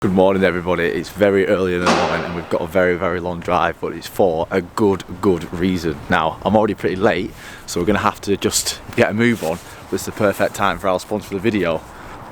Good morning everybody, it's very early in the morning and we've got a very long drive, but it's for a good reason. Now, I'm already pretty late, so we're going to have to just get a move on. This is the perfect time for our sponsor for the video,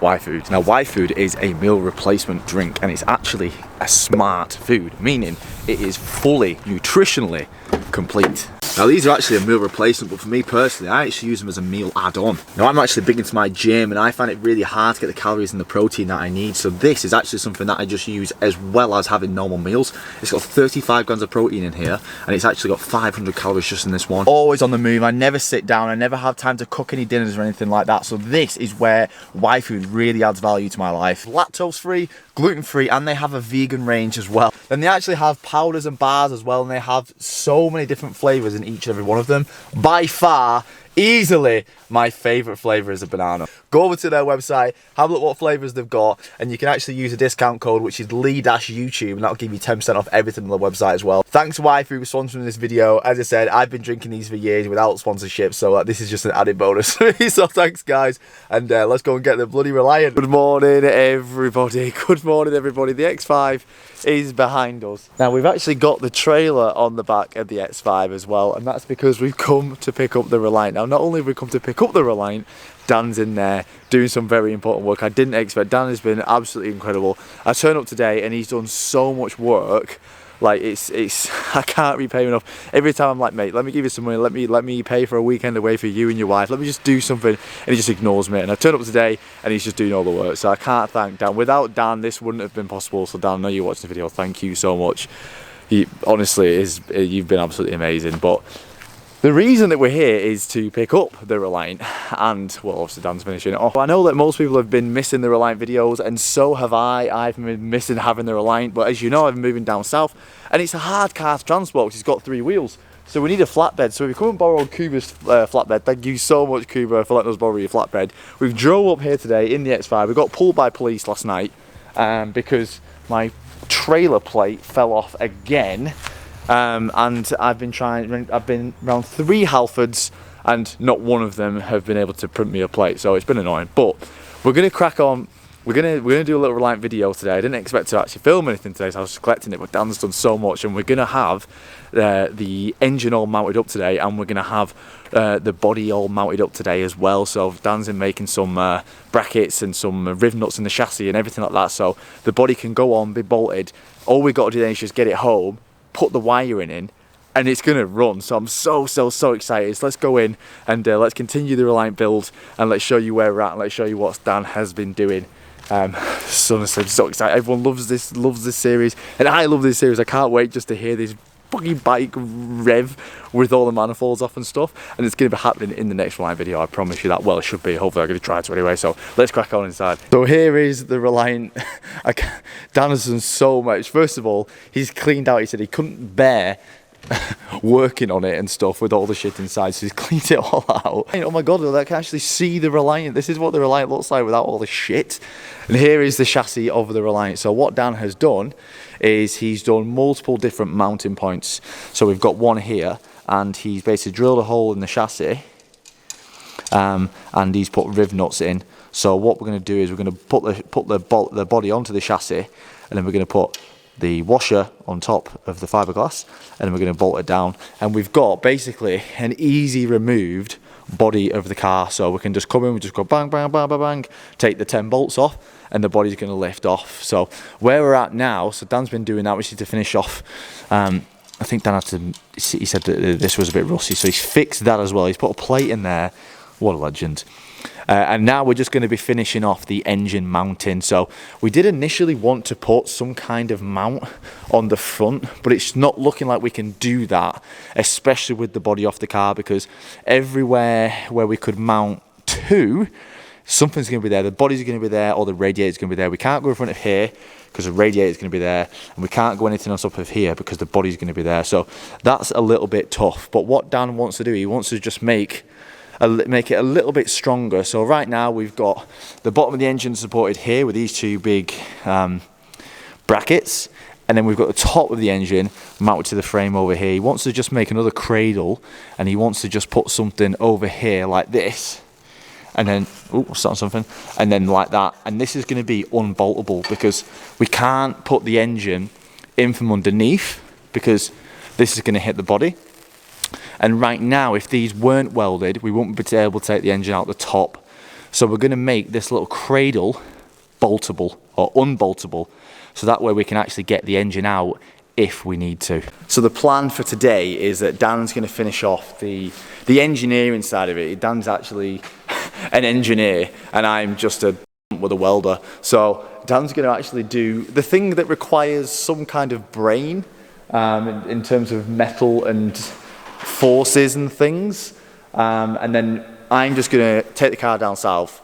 Y-Food. Now, Y-Food is a meal replacement drink and it's actually a smart food, meaning it is fully nutritionally complete. Now these are actually a meal replacement, but for me personally, I actually use them as a meal add-on. Now I'm actually big into my gym and I find it really hard to get the calories and the protein that I need, so this is actually something that I just use as well as having normal meals. It's got 35 grams of protein in here and it's actually got 500 calories just in this one. Always on the move, I never sit down, I never have time to cook any dinners or anything like that, so this is where Y-Food really adds value to my life. Lactose free, gluten free, and they have a vegan range as well. Then they actually have powders and bars as well, and they have so many different flavors in each and every one of them. By far, easily my favorite flavor is a banana. Go over to their website, have a look what flavors they've got, and you can actually use a discount code which is Lee-YouTube, and that'll give you 10% off everything on the website as well. Thanks to Y-Food for sponsoring this video. As I said, I've been drinking these for years without sponsorship, so this is just an added bonus. So thanks guys, and let's go and get the bloody Reliant. Good morning everybody, good morning everybody. The X5 is behind us. Now we've actually got the trailer on the back of the X5 as well, and that's because we've come to pick up the Reliant. Now not only have we come to pick up the Reliant, Dan's in there doing some very important work. I didn't expect. Dan has been absolutely incredible. I turned up today and he's done so much work. Like it's I can't repay him enough. Every time I'm like, mate, let me give you some money, let me pay for a weekend away for you and your wife, let me just do something, and he just ignores me. And I turned up today and he's just doing all the work, so I can't thank Dan. Without Dan this wouldn't have been possible. So Dan, I know you're watching the video, thank you so much. Honestly, you've been absolutely amazing. But the reason that we're here is to pick up the Reliant, and well, obviously Dan's finishing it off. I know that most people have been missing the Reliant videos, and so have I. I've been missing having the Reliant, but as you know, I've been moving down south, and it's a hard car to transport because it's got 3 wheels. So we need a flatbed. So we come and borrowed Kuba's flatbed. Thank you so much, Kuba, for letting us borrow your flatbed. We've drove up here today in the X5. We got pulled by police last night because my trailer plate fell off again. And I've been around 3 Halfords and not one of them have been able to print me a plate, so it's been annoying. But we're gonna crack on. We're gonna do a little Reliant video today. I didn't expect to actually film anything today, so I was just collecting it, but Dan's done so much, and we're gonna have the engine all mounted up today, and we're gonna have the body all mounted up today as well. So Dan's in making some brackets and some riv nuts in the chassis and everything like that, so the body can go on, be bolted. All we got to do then is just get it home, put the wiring in, and it's gonna run. So I'm so excited. So let's go in and let's continue the Reliant build, and let's show you where we're at, and let's show you what Dan has been doing. So I'm so excited. Everyone loves this series, and I love this series. I can't wait just to hear this fucking bike rev with all the manifolds off and stuff, and it's going to be happening in the next Reliant video, I promise you that. Well, it should be. Hopefully I'm going to try to anyway, so let's crack on inside. So here is the Reliant. Dan has done so much. First of all, he's cleaned out. He said he couldn't bear working on it and stuff with all the shit inside, so he's cleaned it all out. Oh my god, I can actually see the Reliant. This is what the Reliant looks like without all the shit. And here is the chassis of the Reliant. So what Dan has done is he's done multiple different mounting points. So we've got one here, and he's basically drilled a hole in the chassis, and he's put riv nuts in. So what we're going to do is we're going to put the body onto the chassis, and then we're going to put the washer on top of the fiberglass, and then we're going to bolt it down, and we've got basically an easy removed body of the car. So we can just come in, we just go bang bang bang bang bang, take the 10 bolts off, and the body's going to lift off. So where we're at now, so Dan's been doing that. We need to finish off. I think Dan had to, he said that this was a bit rusty, so he's fixed that as well. He's put a plate in there. What a legend. And now we're just going to be finishing off the engine mounting. So we did initially want to put some kind of mount on the front, but it's not looking like we can do that, especially with the body off the car, because everywhere where we could mount to, something's going to be there. The body's going to be there, or the radiator's going to be there. We can't go in front of here because the radiator's going to be there, and we can't go anything else up of here because the body's going to be there. So that's a little bit tough. But what Dan wants to do, he wants to just make it a little bit stronger. So right now we've got the bottom of the engine supported here with these 2 big brackets, and then we've got the top of the engine mounted to the frame over here. He wants to just make another cradle, and he wants to just put something over here like this, and then, oh, I'll start on something, and then like that. And this is going to be unboltable because we can't put the engine in from underneath because this is going to hit the body. And right now, if these weren't welded, we wouldn't be able to take the engine out the top. So we're going to make this little cradle boltable or unboltable, so that way we can actually get the engine out if we need to. So the plan for today is that Dan's going to finish off the engineering side of it. Dan's actually an engineer and I'm just with a welder. So Dan's going to actually do the thing that requires some kind of brain in terms of metal and forces and things. And then I'm just going to take the car down south,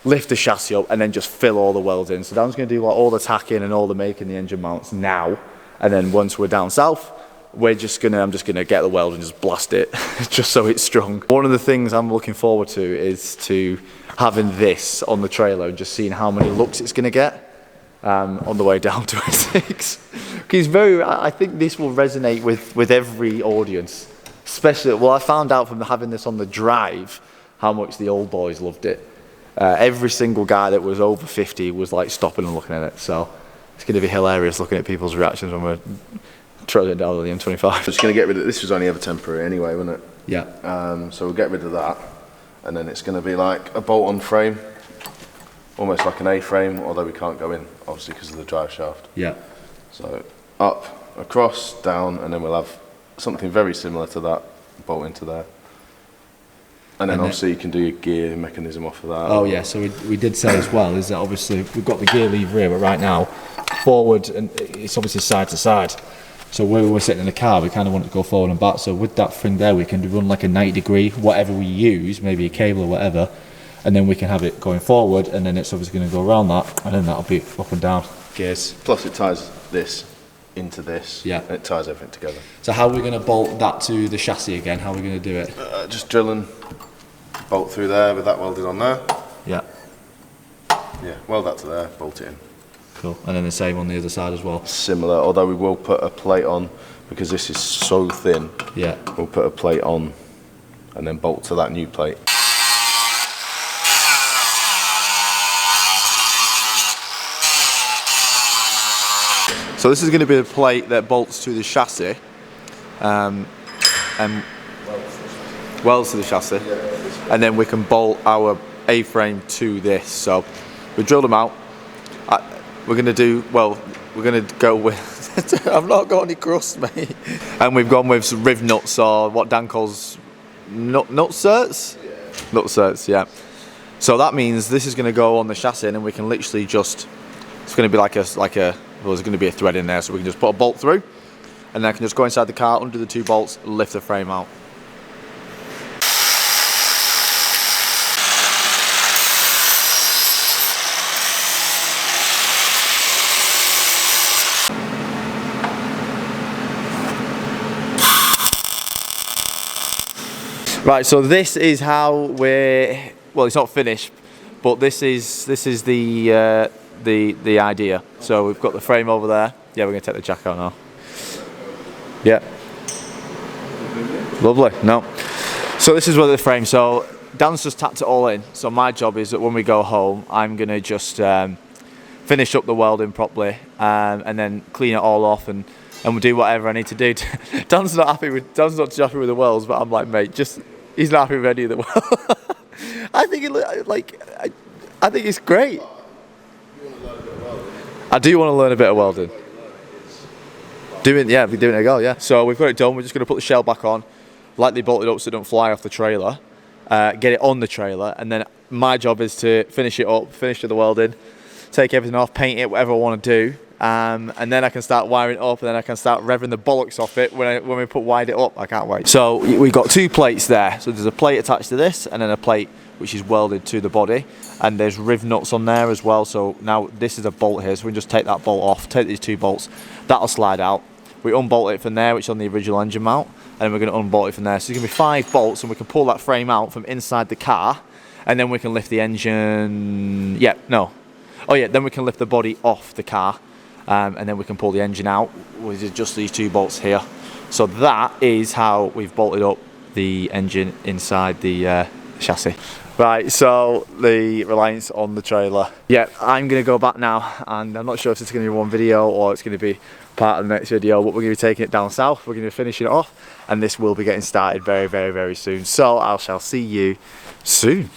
lift the chassis up and then just fill all the welds in. So Dan's going to do like all the tacking and all the making the engine mounts now. And then once we're down south, I'm just gonna get the weld and just blast it, just so it's strong. One of the things I'm looking forward to is to having this on the trailer and just seeing how many looks it's gonna get on the way down to Essex. Because I think this will resonate with every audience. Especially, well, I found out from having this on the drive how much the old boys loved it. Every single guy that was over 50 was like stopping and looking at it. So it's going to be hilarious looking at people's reactions when we're trolling down on the M25. Just going to get rid of this. Was only ever temporary anyway, wasn't it? Yeah. So we'll get rid of that, and then it's going to be like a bolt-on frame, almost like an A-frame, although we can't go in obviously because of the drive shaft. Yeah. So up, across, down, and then we'll have something very similar to that bolt into there. And then obviously you can do your gear mechanism off of that. Oh yeah, so we did say as well is that obviously we've got the gear lever here, but right now forward and it's obviously side to side. So where we were sitting in the car, we kind of want to go forward and back. So with that thing there, we can run like a 90 degree, whatever we use, maybe a cable or whatever, and then we can have it going forward, and then it's obviously going to go around that, and then that'll be up and down gears. Plus it ties this into this. Yeah. And it ties everything together. So how are we going to bolt that to the chassis again? How are we going to do it? Just drilling. Bolt through there with that welded on there. Yeah. Yeah, weld that to there, bolt it in. Cool. And then the same on the other side as well. Similar, although we will put a plate on because this is so thin. Yeah. We'll put a plate on and then bolt to that new plate. So this is going to be the plate that bolts to the chassis and welds to the chassis, and then we can bolt our A-frame to this. So we drilled them out. We're going to go with I've not got any crust, mate. And we've gone with some riv nuts, or what Dan calls nut certs? Yeah. Nut certs, yeah. So that means this is going to go on the chassis, and we can literally just, it's going to be like a well, there's going to be a thread in there, so we can just put a bolt through, and then I can just go inside the car, undo the two bolts, lift the frame out. Right, so this is how we're, well, it's not finished, but this is the idea. So we've got the frame over there. Yeah, we're going to take the jack out now. Yeah. Lovely. No. So this is where the frame. So Dan's just tapped it all in. So my job is that when we go home, I'm going to just finish up the welding properly and then clean it all off and we'll do whatever I need to do. Dan's not happy with the welds, but I'm like, mate, he's not happy with any of the welds. I think I think it's great. I do want to learn a bit of welding. Doing it again, yeah. So we've got it done. We're just going to put the shell back on, lightly bolted up so it don't fly off the trailer, get it on the trailer, and then my job is to finish it up, finish the welding, take everything off, paint it, whatever I want to do, and then I can start wiring it up, and then I can start revving the bollocks off it when we wide it up. I can't wait. So we've got two plates there. So there's a plate attached to this, and then a plate which is welded to the body, and there's riv nuts on there as well. So now this is a bolt here, so we can just take that bolt off, take these two bolts, that'll slide out. We unbolt it from there, which is on the original engine mount, and then we're going to unbolt it from there. So there's going to be 5 bolts, and we can pull that frame out from inside the car, and then we can lift the engine. Then we can lift the body off the car, and then we can pull the engine out with just these 2 bolts here. So that is how we've bolted up the engine inside the chassis. Right, so the Reliance on the trailer. Yeah, I'm going to go back now, and I'm not sure if it's going to be one video or it's going to be part of the next video, but we're going to be taking it down south, we're going to be finishing it off, and this will be getting started very, very, very soon. So I shall see you soon.